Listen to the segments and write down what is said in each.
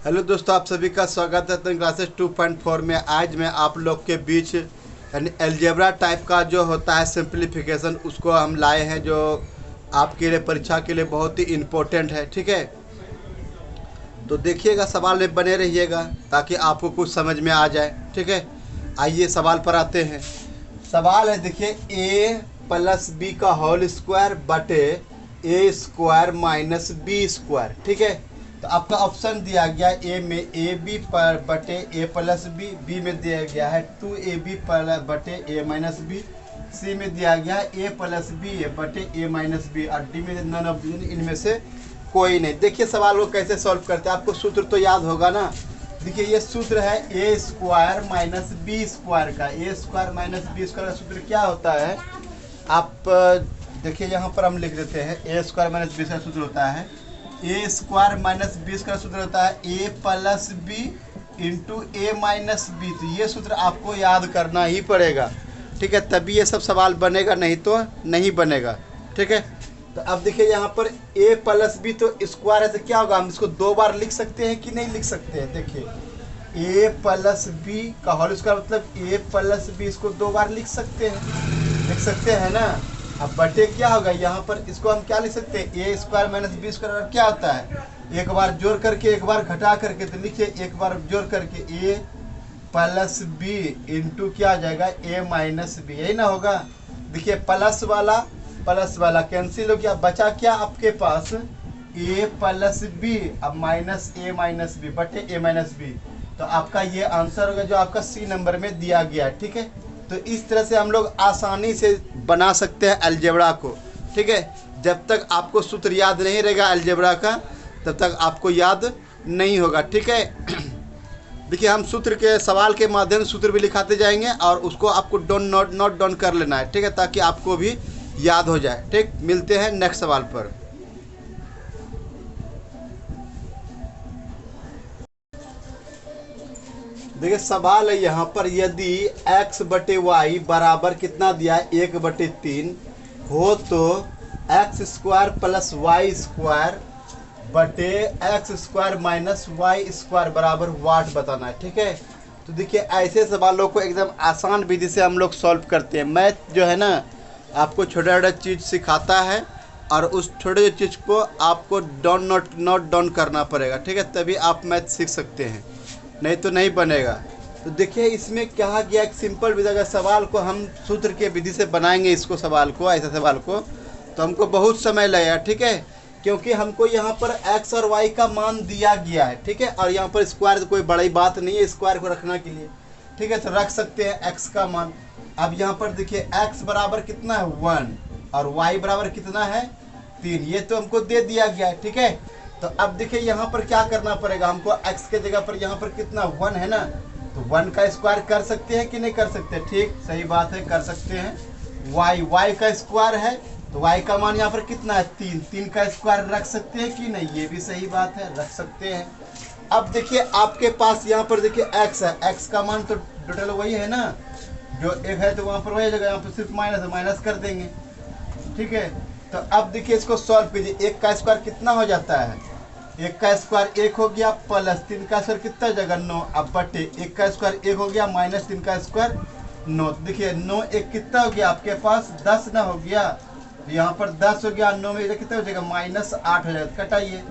Hello दोस्तों, आप सभी का स्वागत है तन क्लासेस 2.4 में। आज मैं आप लोग के बीच यानी अलजेब्रा टाइप का जो होता है सिंप्लीफिकेशन, उसको हम लाए हैं, जो आपके लिए परीक्षा के लिए बहुत ही इम्पोर्टेंट है। ठीक है, तो देखिएगा, सवाल में बने रहिएगा ताकि आपको कुछ समझ में आ जाए। ठीक है, आइए सवाल पर आते हैं। सवाल है, देखिए, a प्लस बी का होल स्क्वायर बटे ए स्क्वायर माइनस बी स्क्वायर। ठीक है, तो आपका ऑप्शन दिया गया ए में ए बी पर बटे ए प्लस बी, बी में दिया गया है 2ab बटे ए माइनस बी, सी में दिया गया है ए प्लस बी बटे ए माइनस बी, और डी में नन ऑफ इनमें से कोई नहीं। देखिए सवाल को कैसे सॉल्व करते हैं, आपको सूत्र तो याद होगा ना। देखिए ये सूत्र है A square minus B square का। ए स्क्वायर माइनस बी स्क्वायर का सूत्र क्या होता है, आप देखिए यहाँ पर हम लिख देते हैं। ए स्क्वायर माइनस बी का सूत्र होता है, ए स्क्वायर माइनस बी का सूत्र होता है ए प्लस बी इंटू ए माइनस बी। तो ये सूत्र आपको याद करना ही पड़ेगा। ठीक है, तभी ये सब सवाल बनेगा, नहीं तो नहीं बनेगा। ठीक है, तो अब देखिए यहाँ पर a प्लस बी तो स्क्वायर है, तो क्या होगा, हम इसको दो बार लिख सकते हैं कि नहीं लिख सकते हैं। देखिए a प्लस बी का होल स्क्वायर मतलब a प्लस बी, इसको दो बार लिख सकते हैं ना। अब बटे क्या होगा, यहाँ पर इसको हम क्या लिख सकते हैं, ए स्क्वायर माइनस बी स्क्वायर क्या होता है, एक बार जोड़ करके एक बार घटा करके। तो लिखिए एक बार जोड़ करके ए प्लस बी इंटू क्या आ जाएगा ए माइनस बी, यही ना होगा। देखिए प्लस वाला कैंसिल हो गया, बचा क्या आपके पास ए प्लस बी, अब माइनस ए माइनस बी बटे ए माइनस बी। तो आपका ये आंसर होगा जो आपका सी नंबर में दिया गया है। ठीक है, तो इस तरह से हम लोग आसानी से बना सकते हैं अलजेब्रा को। ठीक है, जब तक आपको सूत्र याद नहीं रहेगा अलजेब्रा का, तब तक आपको याद नहीं होगा। ठीक है, देखिए हम सूत्र के सवाल के माध्यम से सूत्र भी लिखाते जाएंगे और उसको आपको नोट डाउन कर लेना है। ठीक है, ताकि आपको भी याद हो जाए। ठीक, मिलते हैं नेक्स्ट सवाल पर। देखिए सवाल है यहाँ पर, यदि x बटे वाई बराबर कितना दिया है 1/3 हो तो X square plus Y square बटे X square minus Y square बराबर वाट बताना है। ठीक है, तो देखिए ऐसे सवालों को एकदम आसान विधि से हम लोग सॉल्व करते हैं। मैथ जो है ना, आपको छोटा छोटा चीज़ सिखाता है और उस छोटे चीज़ को आपको नोट डाउन करना पड़ेगा। ठीक है, तभी आप मैथ सीख सकते हैं, नहीं तो नहीं बनेगा। तो देखिए इसमें कहा गया, एक सिंपल विधि, अगर सवाल को हम सूत्र के विधि से बनाएंगे, इसको सवाल को, ऐसे सवाल को, तो हमको बहुत समय लगेगा। ठीक है, क्योंकि हमको यहाँ पर x और y का मान दिया गया है। ठीक है, और यहाँ पर स्क्वायर तो कोई बड़ी बात नहीं है स्क्वायर को रखने के लिए। ठीक है, तो रख सकते हैं x का मान। अब यहाँ पर देखिए x बराबर कितना है 1 और y बराबर कितना है 3, ये तो हमको दे दिया गया है। ठीक है, तो अब देखिए यहाँ पर क्या करना पड़ेगा हमको, x के जगह पर यहाँ पर कितना 1 है ना, तो 1 का स्क्वायर कर सकते हैं कि नहीं कर सकते। ठीक, सही बात है, कर सकते हैं। y का स्क्वायर है तो y का मान यहाँ पर कितना है 3 का स्क्वायर रख सकते हैं कि नहीं, ये भी सही बात है, रख सकते हैं। अब देखिए आपके पास यहाँ पर देखिए x है, x का मान तो टोटल वही है ना, जो एक है तो वहाँ पर वही जगह, यहाँ पर सिर्फ माइनस है, माइनस कर देंगे। ठीक है, तो अब देखिए इसको सॉल्व कीजिए। 1 का स्क्वायर कितना हो जाता है, 1 का स्क्वायर 1 हो गया, प्लस 3 का स्क्वायर कितना जगह 9, अब बटे 1 का स्क्वायर 1 हो गया, माइनस 3 का स्क्वायर 9। देखिए 9 1 कितना हो गया आपके पास 10 ना हो गया, यहाँ पर 10 हो गया, 9 में कितना हो जाएगा -8 हो जाएगा। कटाइए,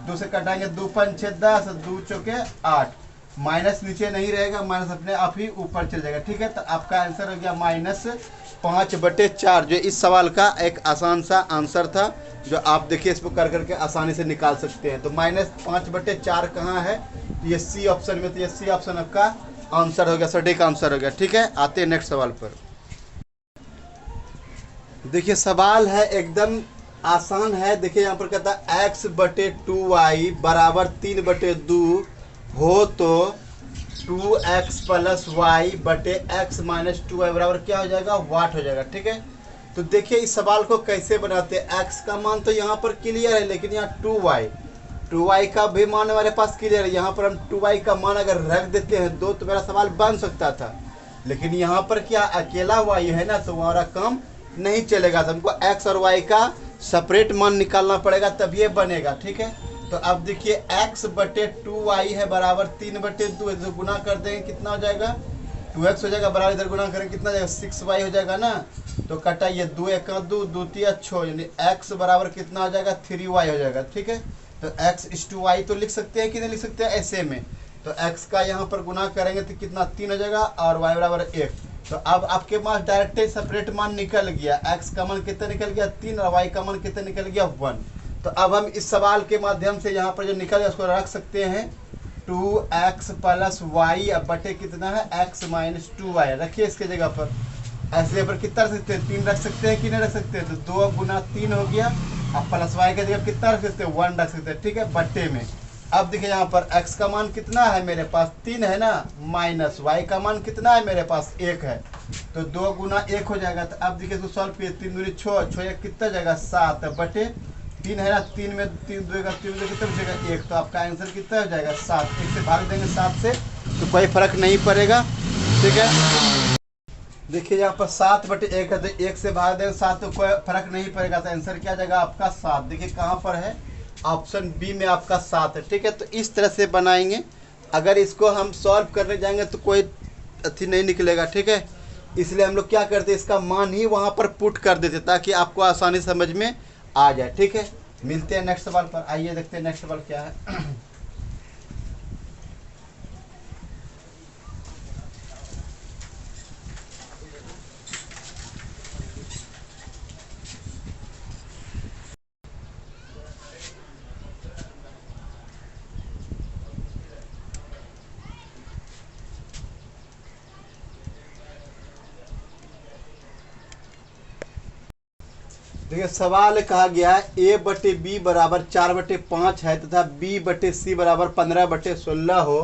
2 से कटाएंगे, 2 5 6 10, 2 चौके 8, माइनस नीचे नहीं रहेगा, माइनस अपने आप ही ऊपर चल जाएगा। ठीक है, तो आपका आंसर हो गया -5/4, जो इस सवाल का एक आसान सा आंसर था, जो आप देखिए इसको कर करके आसानी से निकाल सकते हैं। तो -5/4 कहाँ है, तो ये सी ऑप्शन में, तो ये सी ऑप्शन आपका आंसर हो गया, सटीक आंसर हो गया। ठीक है, आते हैं नेक्स्ट सवाल पर। देखिए सवाल है एकदम आसान है। देखिए यहाँ पर कहता है x/2y बराबर 3/2 हो तो 2x प्लस वाई बटे x माइनस 2y बराबर क्या हो जाएगा, वाट हो जाएगा। ठीक है, तो देखिए इस सवाल को कैसे बनाते हैं। x का मान तो यहाँ पर क्लियर है, लेकिन यहाँ 2y का भी मान हमारे पास क्लियर है। यहाँ पर हम 2y का मान अगर रख देते हैं 2 तो मेरा सवाल बन सकता था, लेकिन यहाँ पर क्या अकेला y है ना, तो हमारा काम नहीं चलेगा। तो हमको x और y का सेपरेट मान निकालना पड़ेगा, तब ये बनेगा। ठीक है, तो अब देखिए x बटे 2y है बराबर 3/2, तो गुना कर देंगे कितना हो जाएगा 2x हो जाएगा, बराबर इधर गुना करेंगे कितना जाएगा 6y हो जाएगा ना। तो कटा ये 2 1 2 2 3 6, यानी x बराबर कितना हो जाएगा 3y हो जाएगा। ठीक है, तो x इस टू y तो लिख सकते हैं कि नहीं लिख सकते हैं ऐसे में। तो x का यहाँ पर गुना करेंगे तो कितना 3 हो जाएगा और y बराबर 1। तो अब आपके पास डायरेक्ट सेपरेट मान निकल गया, x का मान कितना निकल गया 3 और y का मान कितना निकल गया 1। तो अब हम इस सवाल के माध्यम से यहाँ पर जो निकल गया उसको रख सकते हैं 2x प्लस वाई, अब बटे कितना है x माइनस 2y, रखिए इसके जगह पर। ऐसे पर कितना रख सकते हैं 3 रख सकते हैं कि नहीं रख सकते हैं, तो 2 गुना 3 हो गया। अब प्लस y के जगह कितना रख सकते हैं 1 रख सकते हैं। ठीक है, बट्टे में अब देखिए यहाँ पर x का मान कितना है मेरे पास 3 है ना, माइनस y का मान कितना है मेरे पास 1 है, तो 2 गुना 1 हो जाएगा। तो अब देखिए इसको सॉल्व किए 3 दूनी 6, 6 कितना जाएगा 7 बटे 3 है ना, 3 में 3 2 का 3 कितना बचेगा 1, तो आपका आंसर कितना हो जाएगा 7। 1 से भाग देंगे 7 से तो कोई फर्क नहीं पड़ेगा। ठीक है, देखिए यहाँ पर 7 बटे 1 है, तो 1 से भाग देंगे 7 तो कोई फर्क नहीं पड़ेगा, तो आंसर क्या जाएगा आपका 7। देखिए कहाँ पर है, ऑप्शन बी में आपका 7 है। ठीक है, तो इस तरह से बनाएंगे। अगर इसको हम सॉल्व करने जाएंगे तो कोई अथी नहीं निकलेगा। ठीक है, इसलिए हम लोग क्या करते हैं इसका मान ही वहाँ पर पुट कर देते ताकि आपको आसानी समझ में आ जाए। ठीक है, मिलते हैं नेक्स्ट सवाल पर। आइए देखते हैं नेक्स्ट सवाल क्या है। देखिए सवाल कहा गया है a बटे बी बराबर 4/5 है तथा b बटे सी बराबर 15/16 हो,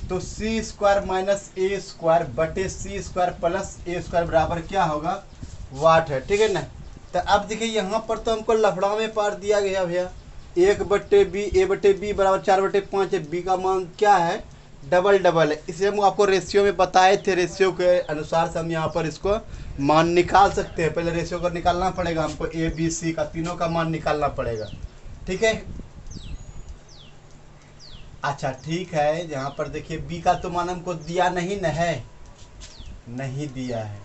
तो सी स्क्वायर माइनस ए स्क्वायर बटे सी स्क्वायर प्लस ए स्क्वायर बराबर क्या होगा वाट है। ठीक है ना, तो अब देखिए यहाँ पर तो हमको लफड़ा में पार दिया गया भैया 1 बटे बी ए बटे बी बराबर 4/5 है, बी का मान क्या है डबल है, इसलिए हम आपको रेशियो में बताए थे, रेशियो के अनुसार से हम यहाँ पर इसको मान निकाल सकते हैं। पहले रेशियो को निकालना पड़ेगा हमको, ए बी सी का तीनों का मान निकालना पड़ेगा। ठीक है, अच्छा ठीक है, यहाँ पर देखिए बी का तो मान हमको दिया नहीं न है, नहीं दिया है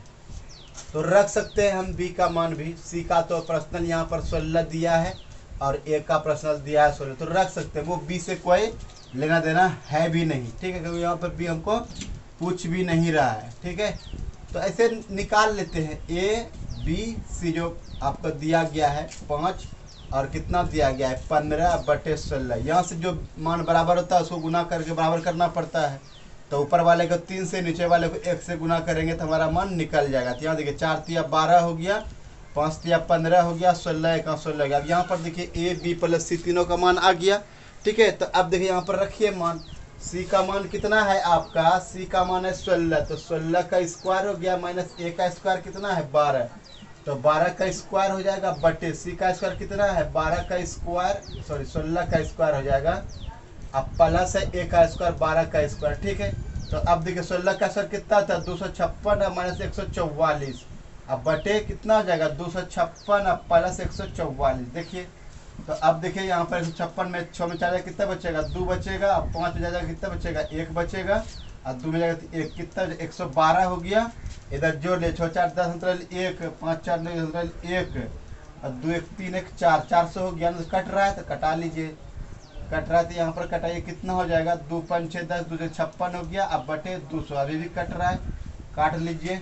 तो रख सकते हैं हम बी का मान भी। सी का तो पर्सनल यहाँ पर 16 दिया है और ए का पर्सनल दिया है 16, तो रख सकते हैं। वो बी से कोई लेना देना है भी नहीं। ठीक है, क्योंकि यहाँ पर भी हमको पूछ भी नहीं रहा है। ठीक है, तो ऐसे निकाल लेते हैं ए बी सी जो आपको दिया गया है 5 और कितना दिया गया है 15/16। यहाँ से जो मान बराबर होता है उसको गुना करके बराबर करना पड़ता है, तो ऊपर वाले को 3 से नीचे वाले को 1 से गुना करेंगे तो हमारा मान निकल जाएगा। तो यहाँ देखिए 4 तिया 12 हो गया, 5 तिया 15 हो गया, 16 1 16 हो गया। अब यहाँ पर देखिए ए बी प्लस सी तीनों का मान आ गया। ठीक है, तो अब देखिए यहाँ पर रखिए मान, सी का मान कितना है आपका, सी का मान है 16, तो 16 का स्क्वायर हो गया माइनस ए का स्क्वायर कितना है 12, तो 12 का स्क्वायर हो जाएगा बटे सी का स्क्वायर कितना है 12 का स्क्वायर, सॉरी 16 का स्क्वायर हो जाएगा, अब प्लस है ए का स्क्वायर 12 का स्क्वायर। ठीक है, तो अब देखिए 16 का स्क्वायर कितना था 256 माइनस 144, अब बटे कितना हो जाएगा 256 अब प्लस 144। देखिए तो अब देखिए यहाँ पर 156 में 6 में 4 कितना बचेगा 2 बचेगा, अब 5 में जाएगा कितना बचेगा 1 बचेगा, और 2 में जाएगा 1 कितना 112 हो गया। इधर जोड़ ले 6 4 10 1 5 4 9 1 और 2 1 3 1 4 400 हो गया, कट रहा है तो कटा लीजिए, कट रहा है तो यहाँ पर कटाइए कितना हो जाएगा 2 5 6 10 2 56 हो गया, अब बटे 200 अभी भी कट रहा है, काट लीजिए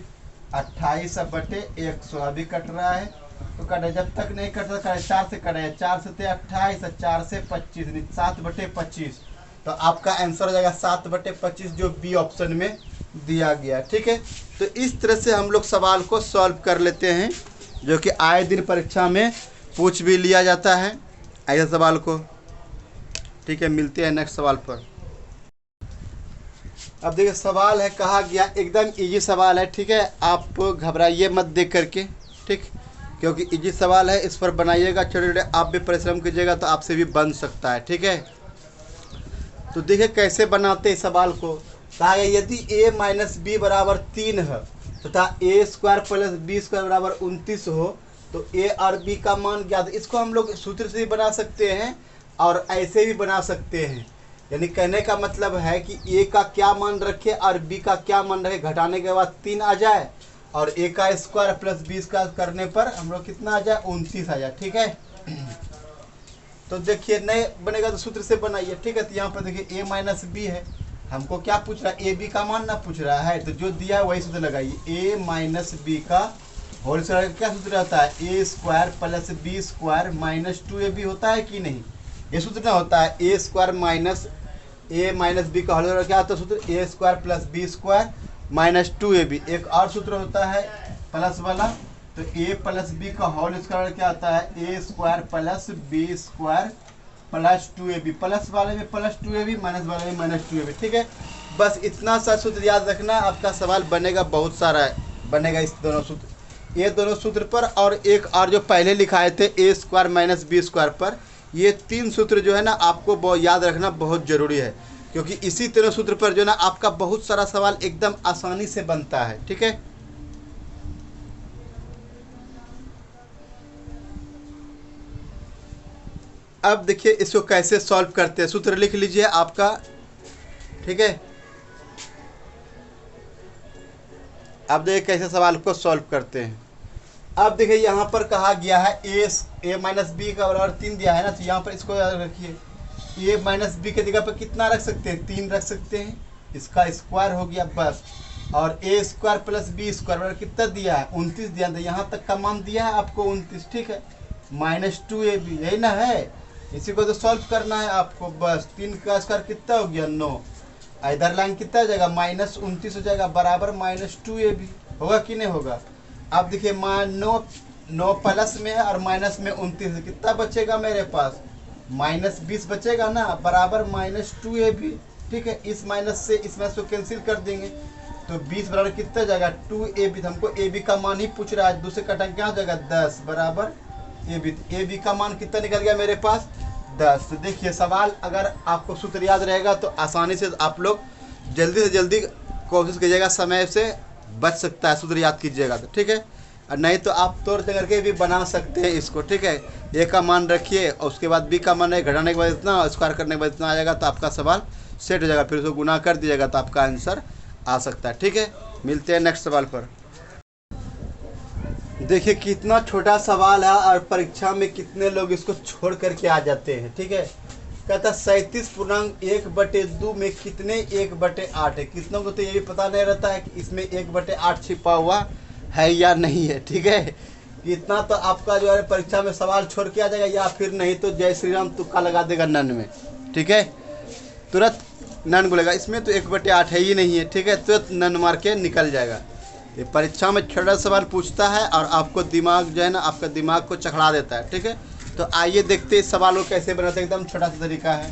28 अब बटे 100 अभी कट रहा है, तो कटे जब तक नहीं कटता करे 4 से कटे 4 से 28 4 से 25 7/25, तो आपका आंसर हो जाएगा 7/25 जो बी ऑप्शन में दिया गया। ठीक है, तो इस तरह से हम लोग सवाल को सॉल्व कर लेते हैं, जो कि आए दिन परीक्षा में पूछ भी लिया जाता है ऐसे सवाल को। ठीक है, मिलते हैं नेक्स्ट सवाल पर। अब देखिए सवाल है, कहा गया एकदम इजी सवाल है। ठीक है, आप घबराइए मत देख करके, ठीक, क्योंकि इजी सवाल है, इस पर बनाइएगा, छोटे छोटे आप भी परिश्रम कीजिएगा तो आपसे भी बन सकता है। ठीक है, तो देखिए कैसे बनाते हैं सवाल को। कहा गया यदि a माइनस बी बराबर 3 है तथा ए स्क्वायर प्लस बी स्क्वायर बराबर 29 हो, तो a और b का मान ज्ञात। इसको हम लोग सूत्र से ही बना सकते हैं, और ऐसे भी बना सकते हैं। यानी कहने का मतलब है कि ए का क्या मान रखे और बी का क्या मान रखे, घटाने के बाद 3 आ जाए और ए का स्क्वायर प्लस बी स्क्वायर करने पर हम लोग कितना आ जाए, 29 आ जाए। ठीक है, तो देखिए नहीं बनेगा तो सूत्र से बनाइए। ठीक है, तो यहाँ पर देखिए ए माइनस बी है, हमको क्या पूछ रहा है, ए बी का मान ना पूछ रहा है, तो जो दिया है वही सूत्र लगाइए। ए माइनस बी का होल स्क्वायर का क्या सूत्र रहता है, A square plus B square minus 2ab होता है कि नहीं, ये सूत्र ना होता है। A square minus A minus B का होल स्क्वायर क्या होता है सूत्र, A square plus B square minus 2ab। एक और सूत्र होता है प्लस वाला, तो ए प्लस बी का होल स्क्वायर क्या आता है, A square plus B square plus 2ab। Plus वाले में प्लस 2ab, माइनस वाले में माइनस 2ab। ठीक है, बस इतना सा सूत्र याद रखना, आपका सवाल बनेगा बहुत सारा है, बनेगा इस दोनों सूत्र, ये दोनों सूत्र पर और एक और जो पहले लिखाए थे ए स्क्वायर माइनस बी स्क्वायर पर। ये 3 सूत्र जो है ना आपको बहुत याद रखना बहुत ज़रूरी है, क्योंकि इसी तीनों सूत्र पर जो है ना आपका बहुत सारा सवाल एकदम आसानी से बनता है। ठीक है, अब देखिए इसको कैसे सॉल्व करते हैं, सूत्र लिख लीजिए आपका। ठीक है, अब देखिए कैसे सवाल को सॉल्व करते हैं। अब देखिए यहाँ पर कहा गया है ए माइनस बी का बराबर 3 दिया है ना, तो यहाँ पर इसको याद रखिए, ए माइनस बी के जगह पर कितना रख सकते हैं, 3 रख सकते हैं, इसका स्क्वायर हो गया बस। और ए स्क्वायर प्लस बी स्क्वायर बराबर कितना दिया है, 29 दिया है, यहाँ तक का मान दिया है आपको 29। ठीक है, माइनस 2ab यही ना है, इसी को तो सॉल्व करना है आपको बस। 3 का स्क्वायर कितना हो गया 9, इधर लाइन कितना हो जाएगा माइनस 29 हो जाएगा, बराबर माइनस 2ab होगा कि नहीं होगा। अब देखिए मान 9 प्लस में और माइनस में 29, कितना बचेगा मेरे पास, माइनस 20 बचेगा ना, बराबर माइनस 2ab। ठीक है, इस माइनस से इस माइनस को कैंसिल कर देंगे, तो 20 बराबर कितना जाएगा 2ab। हमको ab का मान ही पूछ रहा है, दूसरे कटा क्या हो जाएगा 10 बराबर ab का मान कितना निकल गया मेरे पास 10। तो देखिए सवाल अगर आपको सूत्र याद रहेगा तो आसानी से आप लोग जल्दी से जल्दी कोशिश कीजिएगा, समय से बच सकता है सूत्र याद कीजिएगा तो। ठीक है, और नहीं तो आप तोड़ करके भी बना सकते हैं इसको। ठीक है, ए का मान रखिए और उसके बाद बी का मान है, घटाने के बाद इतना, स्क्वायर करने के बाद इतना आ जाएगा, तो आपका सवाल सेट हो जाएगा, फिर उसको गुना कर दीजिएगा तो आपका आंसर आ सकता है। ठीक है, मिलते हैं नेक्स्ट सवाल पर। देखिए कितना छोटा सवाल है और परीक्षा में कितने लोग इसको छोड़ करके आ जाते हैं। ठीक है, कहता 37.1/2 में कितने 1/8 है। कितनों को तो ये भी पता नहीं रहता है कि इसमें 1/8 छिपा हुआ है या नहीं है। ठीक है, इतना तो आपका जो है परीक्षा में सवाल छोड़ के आ जाएगा, या फिर नहीं तो जय श्री राम तुक्का लगा देगा नन में। ठीक है, तुरंत नन बोलेगा, इसमें तो 1/8 है ही नहीं है। ठीक है, तुरंत नन मार के निकल जाएगा। ये परीक्षा में छोटा सवाल पूछता है और आपको दिमाग जो है ना, आपका दिमाग को चखड़ा देता है। ठीक है, तो आइए देखते हैं इस सवाल को कैसे बनाते हैं, एकदम छोटा सा तरीका है।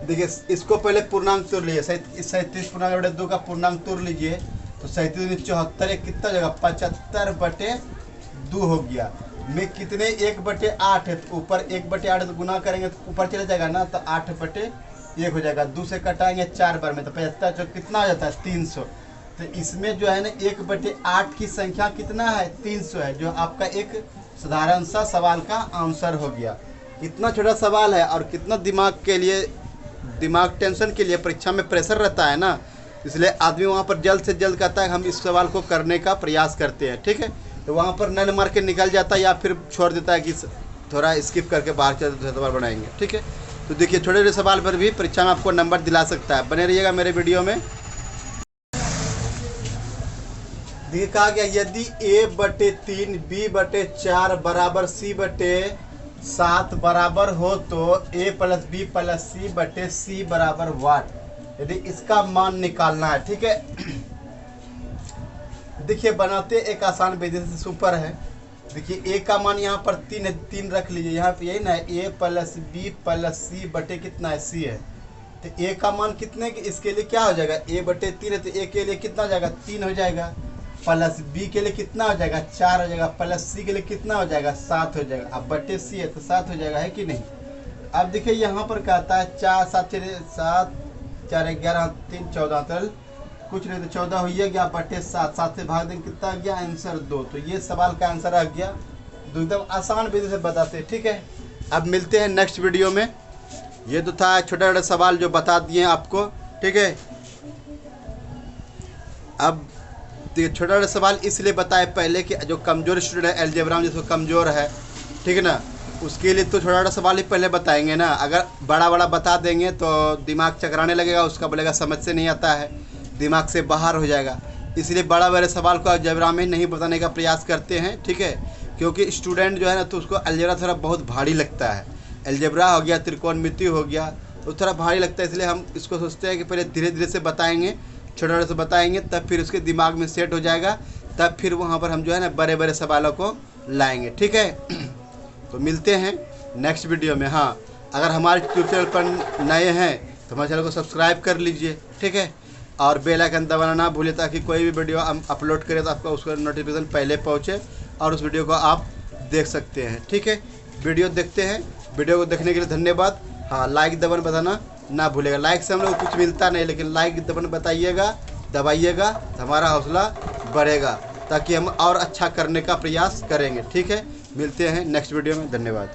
देखिए इसको पहले पूर्णांक तोड़ लीजिए, 37.2 का पूर्णांक तोड़ लीजिए, तो 37 एक कितना जगह 75/2 हो गया। में कितने 1/8 है, तो ऊपर 1/8 तो गुना करेंगे तो ऊपर चला जाएगा ना, तो 8/1 हो जाएगा। 2 से कटाएंगे 4 बार में, तो 75 जो कितना हो जाता है 300। तो इसमें जो है ना 1/8 की संख्या कितना है 300 है, जो आपका एक साधारण सा सवाल का आंसर हो गया। कितना छोटा सवाल है और कितना दिमाग के लिए, दिमाग टेंशन के लिए परीक्षा में प्रेशर रहता है ना, इसलिए आदमी वहाँ पर जल्द से जल्द कहता है हम इस सवाल को करने का प्रयास करते हैं। ठीक है, तो वहाँ पर नन मार के निकल जाता है या फिर छोड़ देता है कि थोड़ा स्किप करके बाहर चलते सवाल बनाएंगे। ठीक है, तो देखिए छोटे छोटे सवाल पर भी परीक्षा में आपको नंबर दिला सकता है, बने रहिएगा मेरे वीडियो में। देखिए कहा गया यदि a/3 b/4 बराबर c/7 बराबर हो तो a + b + c/c बराबर वाट, यदि इसका मान निकालना है। ठीक है, देखिए बनाते एक आसान विधि से सुपर है। देखिए a का मान यहाँ पर 3 है, 3 रख लीजिए यहाँ पे, यही ना है a + b + c बटे कितना है c है, तो a का मान कितने के, इसके लिए क्या हो जाएगा a/3 है, तो a के लिए कितना हो जाएगा 3 हो जाएगा, प्लस b के लिए कितना हो जाएगा 4 हो जाएगा, प्लस c के लिए कितना हो जाएगा 7 हो जाएगा। अब बटे c है तो 7 हो जाएगा, है कि नहीं। अब देखिए यहाँ पर कहता है 4 7 7 4 11 3 14, तो कुछ नहीं तो 14 हो गया बटे 7, 7 से भाग देंगे कितना आ गया आंसर 2। तो ये सवाल का आंसर आ गया। एकदम आसान विधि से बताते हैं। ठीक है, अब मिलते हैं नेक्स्ट वीडियो में। ये तो था छोटा छोटा सवाल जो बता दिए आपको, ठीक है। अब छोटा छोटा सवाल इसलिए बताए पहले कि जो कमज़ोर स्टूडेंट है अलजेब्रा में, जिसको कमज़ोर है, ठीक है ना, उसके लिए तो छोटा छोटा सवाल ही पहले बताएंगे ना। अगर बड़ा बड़ा बता देंगे तो दिमाग चकराने लगेगा, उसका बोलेगा समझ से नहीं आता है, दिमाग से बाहर हो जाएगा। इसलिए बड़ा बड़े सवाल को अलजेब्रा में नहीं बताने का प्रयास करते हैं, ठीक है। क्योंकि स्टूडेंट जो है ना तो उसको अलजेब्रा थोड़ा बहुत भारी लगता है। अलजेब्रा हो गया, त्रिकोणमिति हो गया, तो थोड़ा भारी लगता है। इसलिए हम इसको सोचते हैं कि पहले धीरे धीरे से बताएंगे, छोटे छोटे से बताएंगे, तब फिर उसके दिमाग में सेट हो जाएगा, तब फिर वहाँ पर हम जो है ना बड़े बड़े सवालों को लाएंगे, ठीक है। तो मिलते हैं नेक्स्ट वीडियो में। हाँ, अगर हमारे ट्यूटोरियल पर नए हैं तो हमारे चैनल को सब्सक्राइब कर लीजिए, ठीक है, और बेल आइकन दबाना ना भूलिए, ताकि कोई भी वीडियो हम अपलोड करें तो आपको उसका नोटिफिकेशन पहले पहुँचे और उस वीडियो को आप देख सकते हैं, ठीक है। वीडियो देखते हैं, वीडियो को देखने के लिए धन्यवाद। हाँ, लाइक दबाना बताना ना भूलेगा। लाइक से हम लोग कुछ मिलता नहीं, लेकिन लाइक दबाना बताइएगा, दबाइएगा तो हमारा हौसला बढ़ेगा, ताकि हम और अच्छा करने का प्रयास करेंगे, ठीक है। मिलते हैं नेक्स्ट वीडियो में, धन्यवाद।